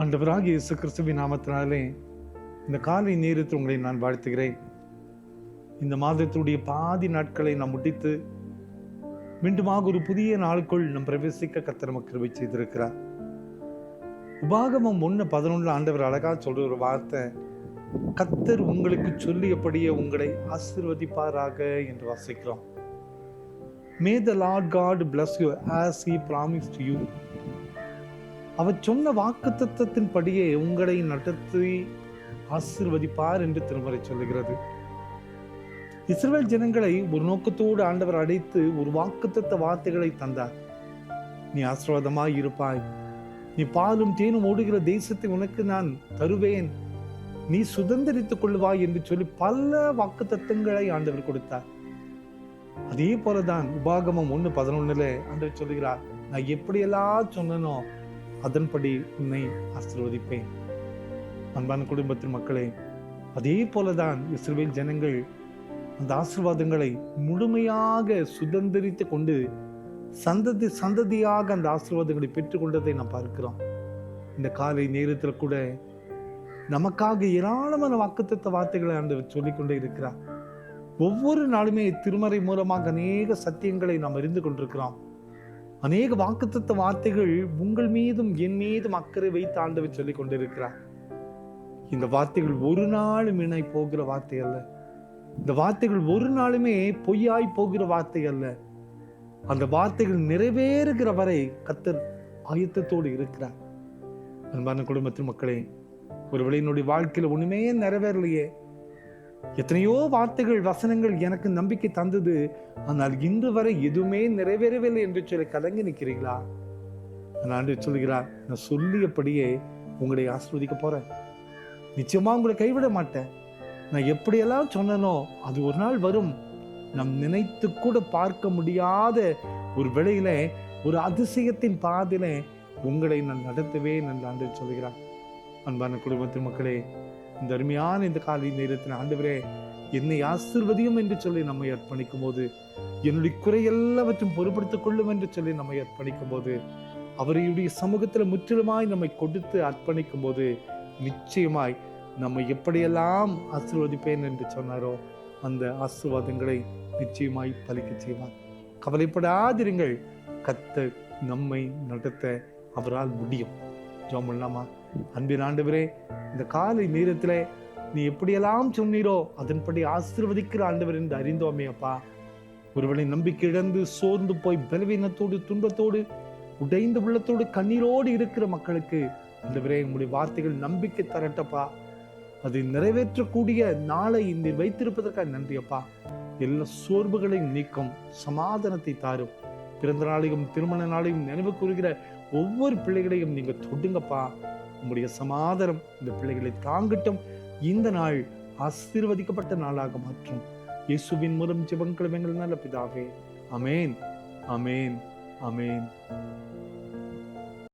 ஆண்டவராகிய இயேசு கிறிஸ்துவின் நாமத்தினாலே இந்த காலை நேரத்தில் உங்களை நான் வாழ்த்துகிறேன். இந்த மாதத்துடைய பாதி நாட்களை நாம் முடித்து மீண்டுமாக ஒரு புதிய நாளுக்குள் நம் பிரவேசிக்க கர்த்தர் நமக்கு கிருபை செய்திருக்கிறார். உபாகமம் 1:11 ஆண்டவர் அழகா சொல்ற ஒரு வார்த்தை, கர்த்தர் உங்களுக்கு சொல்லியபடியே உங்களை ஆசீர்வதிப்பாராக என்று வாசிக்கிறோம். May the Lord God bless you as he promised you. அவர் சொன்ன வாக்குத்தத்தத்தின் படியே உங்களை நடத்தி ஆசீர்வதிப்பார் என்று திருமறை சொல்லுகிறது. இஸ்ரவேல் ஜனங்களை ஒரு நோக்கத்தோடு ஆண்டவர் அழைத்து ஒரு வாக்குத்தத்த வார்த்தைகளை தந்தார். நீ ஆசீர்வாதமாய் இருப்பாய், நீ பாலும் தேனும் ஓடுகிற தேசத்தை உனக்கு நான் தருவேன், நீ சுதந்திரித்துக் கொள்வாய் என்று சொல்லி பல வாக்குத்தத்தங்களை ஆண்டவர் கொடுத்தார். அதே போலதான் உபாகமம் 1:11 ஆண்டவர் சொல்லுகிறார், நான் எப்படியெல்லாம் சொன்னனோ அதன்படி உன்னை ஆசீர்வதிப்பேன். அன்பான குடும்பத்தின் மக்களே, அதே போலதான் இஸ்ரவேல் ஜனங்கள் அந்த ஆசீர்வாதங்களை முழுமையாக சுதந்திரித்து கொண்டு சந்ததி சந்ததியாக அந்த ஆசீர்வாதங்களை பெற்றுக்கொண்டதை நாம் பார்க்கிறோம். இந்த காலை நேரத்தில் கூட நமக்காக ஏராளமான வாக்குத்தத்த வார்த்தைகளை ஆண்டவர் சொல்லிக்கொண்டே இருக்கிறார். ஒவ்வொரு நாளுமே திருமறை மூலமாக அநேக சத்தியங்களை நாம் அறிந்து கொண்டிருக்கிறோம். அநேக வாக்குத்தத்த வார்த்தைகள் உங்கள் மீதும் என் மீதும் அக்கறை வைத்து ஆண்டவர் சொல்லிக் கொண்டிருக்கிறார். இந்த வார்த்தைகள் ஒரு நாளும் வீணாய் போகிற வார்த்தை அல்ல. இந்த வார்த்தைகள் ஒரு நாளுமே பொய்யாய் போகிற வார்த்தை அல்ல. அந்த வார்த்தைகள் நிறைவேறுகிற வரை கர்த்தர் ஆயத்தத்தோடு இருக்கிறார். அன்பான குடும்பத்தின் மக்களே, ஒருவேளை என்னுடைய வாழ்க்கையில ஒண்ணுமே நிறைவேறலையே, எத்தனையோ வார்த்தைகள் வசனங்கள் எனக்கு நம்பிக்கை தந்தது, ஆனால் இன்று வரை எதுவுமே நிறைவேறவில்லை என்று சொல்லி கலங்கி நிற்கிறீங்களா? நான் சொல்கிறார், நான் சொல்லியபடியே உங்களை ஆசீர்வதிக்க போறேன். நிச்சயமா உங்களை கைவிட மாட்டேன். நான் எப்படியெல்லாம் சொன்னனோ அது ஒரு நாள் வரும். நம் நினைத்து கூட பார்க்க முடியாத ஒரு வேளையில, ஒரு அதிசயத்தின் பாதையில உங்களை நான் நடத்துவேன் என்று ஆண்டவர் சொல்கிறார். அன்பான குடும்பத்தின் மக்களே, இந்த அருமையான இந்த காலை நேரத்தில் ஆண்டவரே என்னை ஆசீர்வதியும் என்று சொல்லி நம்மை அர்ப்பணிக்கும் போது, என்னுடைய குறை எல்லாவற்றும் பொறுப்படுத்திக் கொள்ளும் என்று சொல்லி நம்மை அர்ப்பணிக்கும் போது, அவருடைய சமூகத்தில் முற்றிலுமாய் நம்மை கொடுத்து அர்ப்பணிக்கும் போது, நிச்சயமாய் நம்மை எப்படியெல்லாம் ஆசீர்வதிப்பேன் என்று சொன்னாரோ அந்த ஆசீர்வாதங்களை நிச்சயமாய் பலிக்க செய்வார். கவலைப்படாதிருங்கள், கர்த்தர் நம்மை நடத்த அவரால் முடியும். ஜெபம் பண்ணலாமா? அன்பின் ஆண்டவரே, இந்த காலை நேரத்துல நீ எப்படியெல்லாம் சொன்னீரோ அதன்படி ஆசீர்வதிக்கிற ஆண்டவர் என்று அறிந்தோமே அப்பா. ஒருவேளை நம்பிக்கை இழந்து சோர்ந்து போய் பலவீனத்தோடு துன்பத்தோடு உடைந்த உள்ளத்தோடு கண்ணீரோடு இருக்கிற மக்களுக்கு ஆண்டவரே உங்களுடைய வார்த்தைகள் நம்பிக்கை தரட்டப்பா. அது நிறைவேற்றக்கூடிய நாளை நீர் வைத்திருப்பதற்காக நன்றி அப்பா. எல்லா சோர்வுகளையும் நீக்கும், சமாதானத்தை தாரும். பிறந்த நாளையும் திருமண நாளையும் நினைவு கூறுகிற ஒவ்வொரு பிள்ளைகளையும் நீங்க தொடுங்கப்பா. உங்களுடைய சமாதானம் இந்த பிள்ளைகளை தாங்கட்டும். இந்த நாள் ஆசீர்வதிக்கப்பட்ட நாளாக மாற்றும். இயேசுவின் மூலம் ஜெபங்களும் எங்கள் நல்ல பிதாவே. ஆமென், ஆமென், ஆமென்.